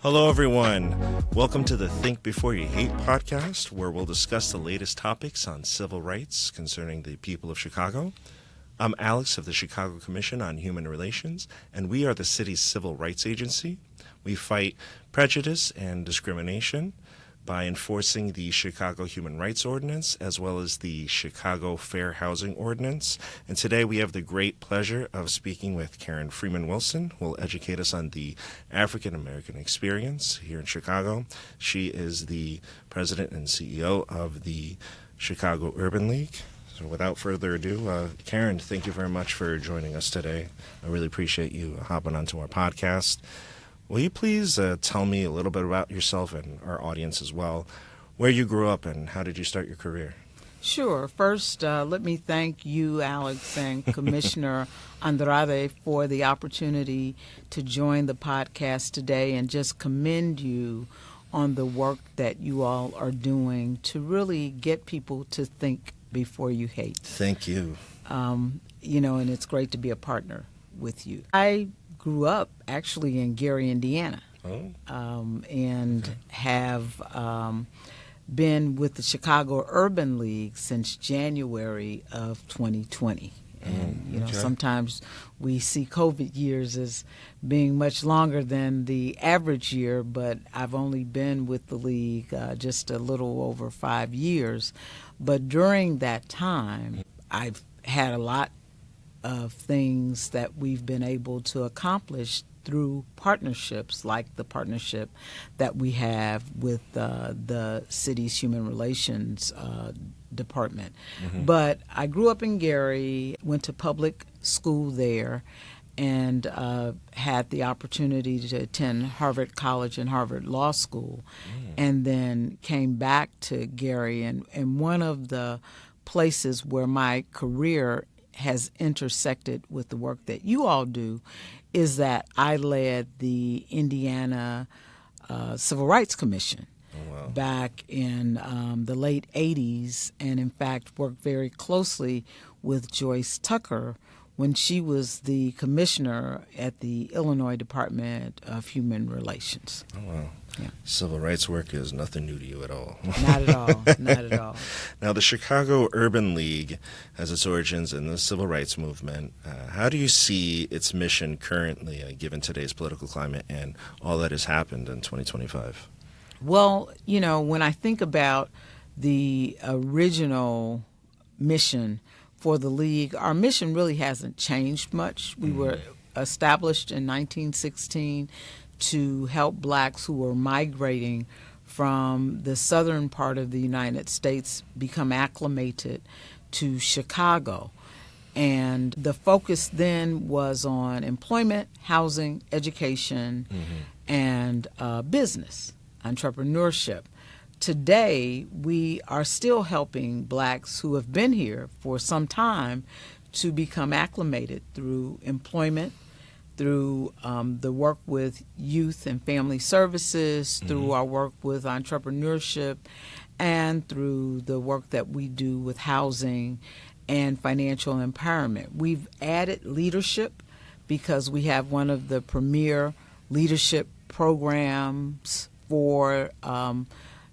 Hello, everyone. Welcome to the Think Before You Hate podcast, where we'll discuss the latest topics on civil rights concerning the people of Chicago. I'm Alex of the Chicago Commission on Human Relations, and we are the city's civil rights agency. We fight prejudice and discrimination by enforcing the Chicago Human Rights Ordinance as well as the Chicago Fair Housing Ordinance. And today we have the great pleasure of speaking with Karen Freeman Wilson, who will educate us on the African American experience here in Chicago. She is the president and CEO of the Chicago Urban League. So without further ado, Karen, thank you very much for joining us today. I really appreciate you hopping onto our podcast. Will you please tell me a little bit about yourself and our audience as well, where you grew up and how did you start your career? Sure. First, let me thank you, Alex, and Commissioner Andrade for the opportunity to join the podcast today and just commend you on the work that you all are doing to really get people to think before you hate. Thank you. And it's great to be a partner with you. I grew up actually in Gary, Indiana, and have been with the Chicago Urban League since January of 2020. And, sometimes we see COVID years as being much longer than the average year, but I've only been with the league just a little over 5 years. But during that time, I've had a lot of things that we've been able to accomplish through partnerships like the partnership that we have with the city's Human Relations Department. Mm-hmm. But I grew up in Gary, went to public school there, and had the opportunity to attend Harvard College and Harvard Law School, and then came back to Gary. And one of the places where my career has intersected with the work that you all do is that I led the Indiana Civil Rights Commission back in the late 80s, and in fact worked very closely with Joyce Tucker when she was the commissioner at the Illinois Department of Human Relations. Oh, wow. Yeah. Civil rights work is nothing new to you at all. Not at all. Not at all. Now, the Chicago Urban League has its origins in the civil rights movement. How do you see its mission currently, given today's political climate and all that has happened in 2025? Well, when I think about the original mission for the league, our mission really hasn't changed much. We were established in 1916 to help blacks who were migrating from the southern part of the United States become acclimated to Chicago. And the focus then was on employment, housing, education, and business, entrepreneurship. Today, we are still helping blacks who have been here for some time to become acclimated through employment, through the work with youth and family services, through our work with entrepreneurship, and through the work that we do with housing and financial empowerment. We've added leadership because we have one of the premier leadership programs for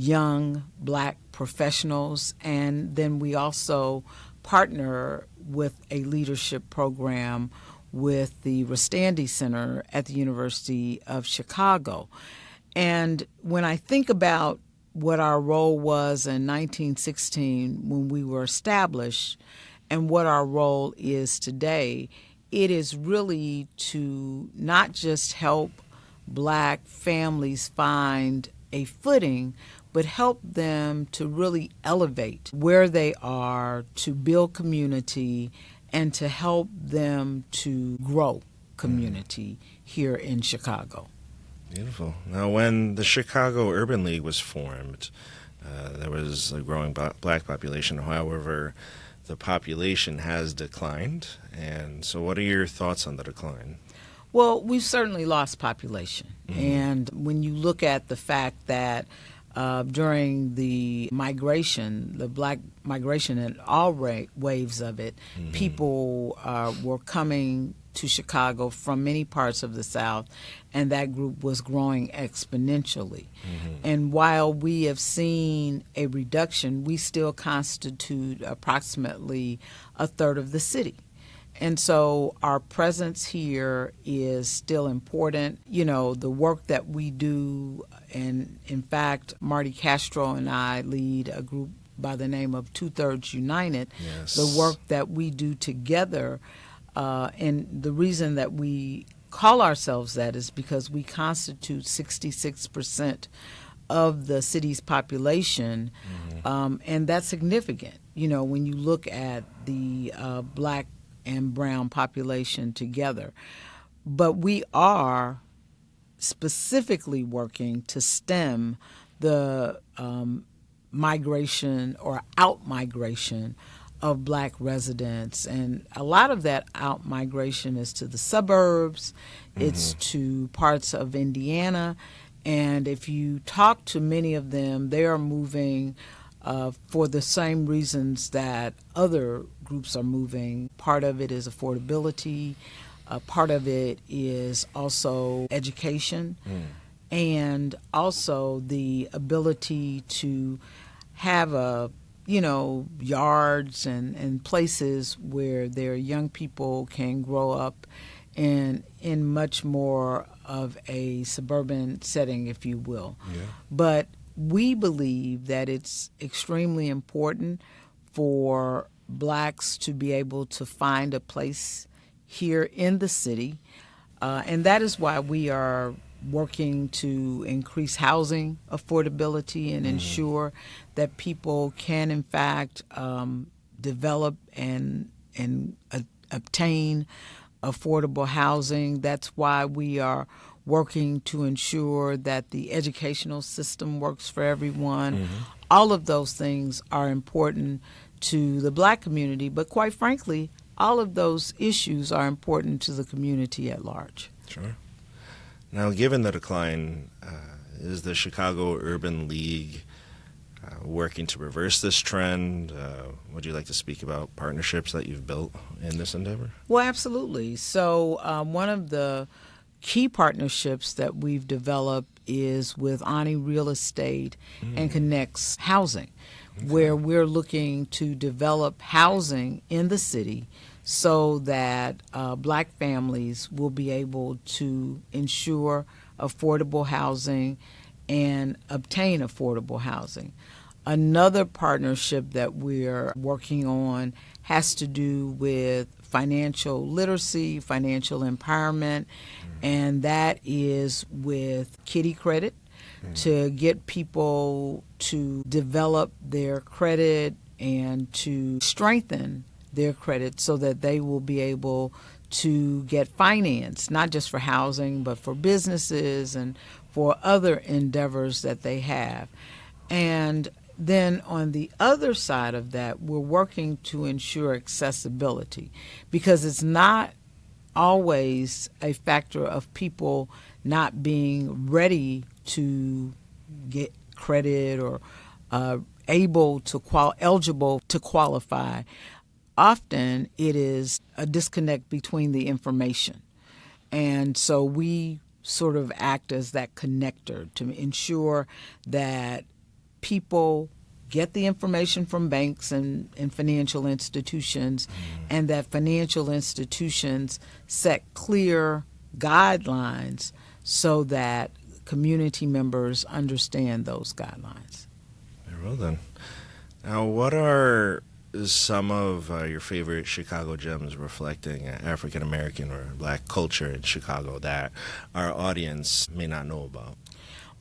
young black professionals, and then we also partner with a leadership program with the Rustandi Center at the University of Chicago. And when I think about what our role was in 1916 when we were established and what our role is today, it is really to not just help black families find a footing, but help them to really elevate where they are, to build community, and to help them to grow community here in Chicago. Beautiful. Now, when the Chicago Urban League was formed, there was a growing black population. However, the population has declined. And so what are your thoughts on the decline? Well, we've certainly lost population. And when you look at the fact that during the migration, the black migration and all waves of it, people were coming to Chicago from many parts of the South, and that group was growing exponentially. And while we have seen a reduction, we still constitute approximately a third of the city. And so our presence here is still important. You know, the work that we do, and in fact, Marty Castro and I lead a group by the name of Two-Thirds United. Yes. The work that we do together, and the reason that we call ourselves that is because we constitute 66% of the city's population, and that's significant. You know, when you look at the black and brown population together. But we are specifically working to stem the migration or out-migration of black residents. And a lot of that out-migration is to the suburbs, it's to parts of Indiana. And if you talk to many of them, they are moving for the same reasons that other groups are moving. Part of it is affordability. Part of it is also education, and also the ability to have yards and places where their young people can grow up in much more of a suburban setting, if you will. Yeah. But we believe that it's extremely important for blacks to be able to find a place here in the city. And that is why we are working to increase housing affordability and ensure that people can, in fact, develop and obtain affordable housing. That's why we are working to ensure that the educational system works for everyone. All of those things are important to the black community, but quite frankly, all of those issues are important to the community at large. Sure. Now, given the decline, is the Chicago Urban League working to reverse this trend? Would you like to speak about partnerships that you've built in this endeavor? Well, absolutely. So one of the key partnerships that we've developed is with Ani Real Estate and Connects Housing, where we're looking to develop housing in the city so that black families will be able to ensure affordable housing and obtain affordable housing. Another partnership that we're working on has to do with financial literacy, financial empowerment, and that is with Kitty Credit to get people to develop their credit and to strengthen their credit so that they will be able to get finance, not just for housing, but for businesses and for other endeavors that they have. And then on the other side of that, we're working to ensure accessibility, because it's not always a factor of people not being ready to get credit or eligible to qualify. Often it is a disconnect between the information. And so we sort of act as that connector to ensure that people get the information from banks and financial institutions, and that financial institutions set clear guidelines so that community members understand those guidelines. Very well then. Now, what are some of your favorite Chicago gems reflecting African American or black culture in Chicago that our audience may not know about?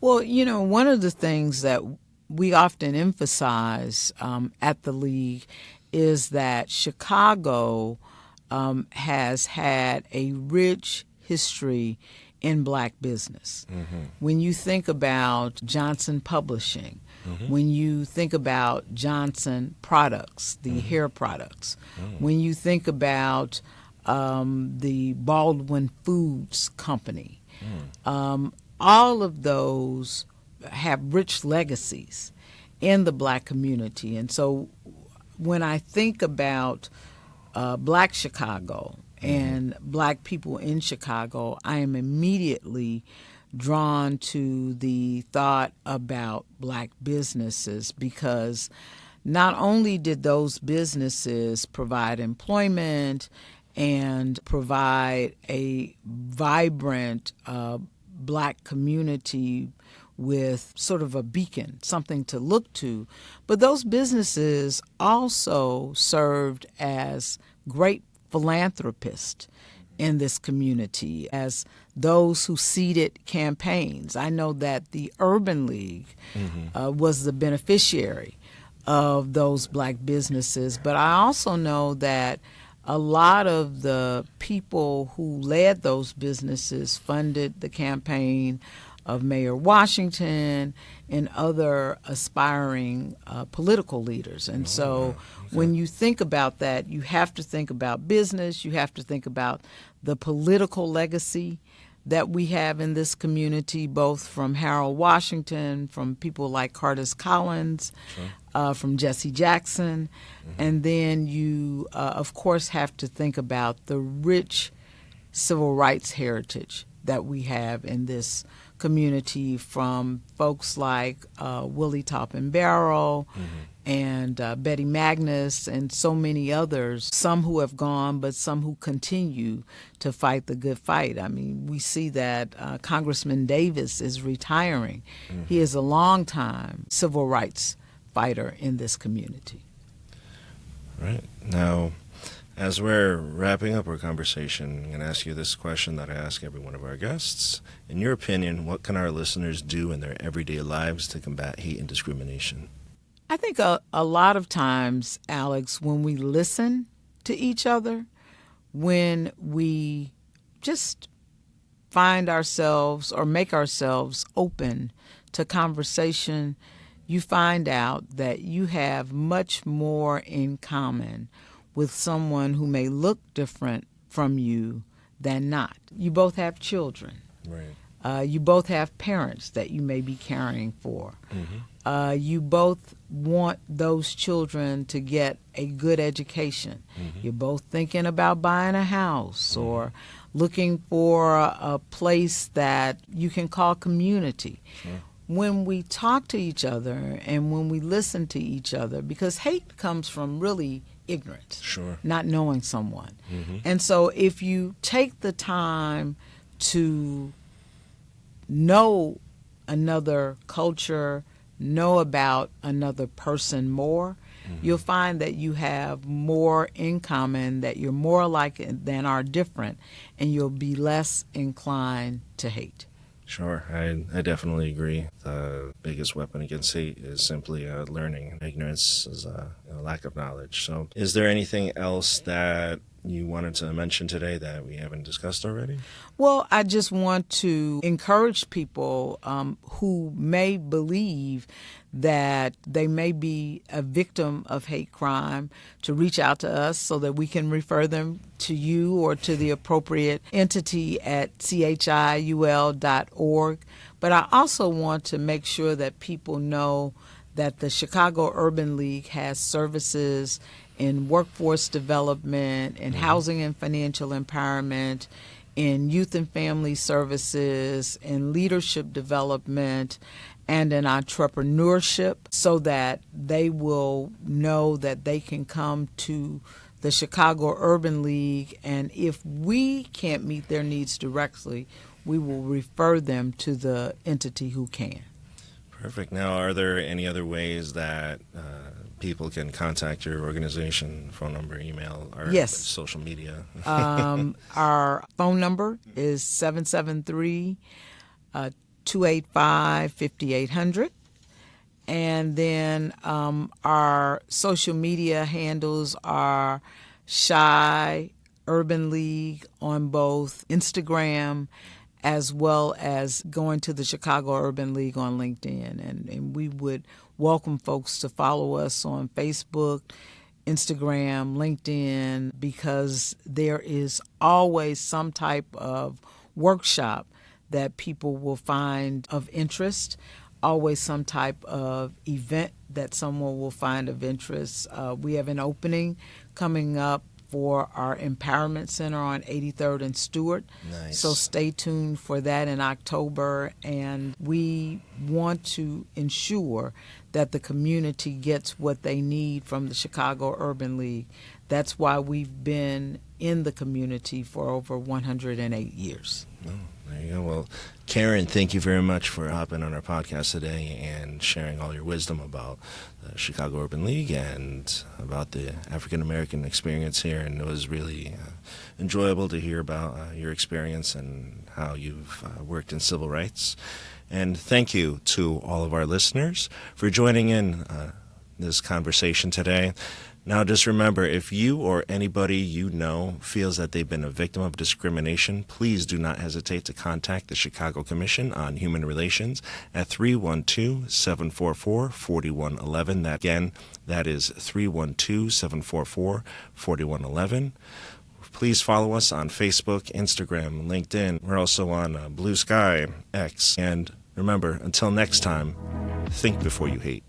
Well, one of the things that we often emphasize at the League is that Chicago has had a rich history in black business. When you think about Johnson Publishing, when you think about Johnson Products, the hair products, when you think about the Baldwin Foods Company, all of those have rich legacies in the black community. And so when I think about black Chicago, and black people in Chicago, I am immediately drawn to the thought about black businesses, because not only did those businesses provide employment and provide a vibrant black community with sort of a beacon, something to look to, but those businesses also served as great philanthropists in this community, as those who seeded campaigns. I know that the Urban League was the beneficiary of those black businesses, but I also know that a lot of the people who led those businesses funded the campaign of Mayor Washington and other aspiring political leaders. And when you think about that, you have to think about business, you have to think about the political legacy that we have in this community, both from Harold Washington, from people like Curtis Collins, from Jesse Jackson. And then you, of course, have to think about the rich civil rights heritage that we have in this community, from folks like Willie Toppin Barrow and Betty Magnus and so many others, some who have gone, but some who continue to fight the good fight. I mean, we see that Congressman Davis is retiring. He is a longtime civil rights fighter in this community. Right. Now, as we're wrapping up our conversation, I'm going to ask you this question that I ask every one of our guests. In your opinion, what can our listeners do in their everyday lives to combat hate and discrimination? I think a lot of times, Alex, when we listen to each other, when we just find ourselves or make ourselves open to conversation, you find out that you have much more in common with someone who may look different from you than not. You both have children. Right. You both have parents that you may be caring for. You both want those children to get a good education. You're both thinking about buying a house or looking for a place that you can call community. When we talk to each other and when we listen to each other, because hate comes from really ignorance, not knowing someone. And so if you take the time to know another culture, know about another person more, you'll find that you have more in common, that you're more alike than are different, and you'll be less inclined to hate. Sure, I definitely agree. The biggest weapon against hate is simply learning. Ignorance is a lack of knowledge. So is there anything else that you wanted to mention today that we haven't discussed already? Well, I just want to encourage people who may believe that they may be a victim of hate crime to reach out to us so that we can refer them to you or to the appropriate entity at chiul.org. But I also want to make sure that people know that the Chicago Urban League has services in workforce development, in housing and financial empowerment, in youth and family services, in leadership development, and in entrepreneurship, so that they will know that they can come to the Chicago Urban League, and if we can't meet their needs directly, we will refer them to the entity who can. Perfect. Now, are there any other ways that people can contact your organization, phone number, email, or social media? Our phone number is 773-285-5800. And then our social media handles are Chi Urban League on both Instagram as well as going to the Chicago Urban League on LinkedIn. And we would welcome folks to follow us on Facebook, Instagram, LinkedIn, because there is always some type of workshop that people will find of interest, always some type of event that someone will find of interest. We have an opening coming up for our Empowerment Center on 83rd and Stewart. Nice. So stay tuned for that in October. And we want to ensure that the community gets what they need from the Chicago Urban League. That's why we've been in the community for over 108 years. Oh, there you go. Well, Karen, thank you very much for hopping on our podcast today and sharing all your wisdom about the Chicago Urban League and about the African American experience here. And it was really enjoyable to hear about your experience and how you've worked in civil rights. And thank you to all of our listeners for joining in this conversation today. Now, just remember, if you or anybody you know feels that they've been a victim of discrimination, please do not hesitate to contact the Chicago Commission on Human Relations at 312-744-4111. That is 312-744-4111. Please follow us on Facebook, Instagram, LinkedIn. We're also on Blue Sky, X. And remember, until next time, think before you hate.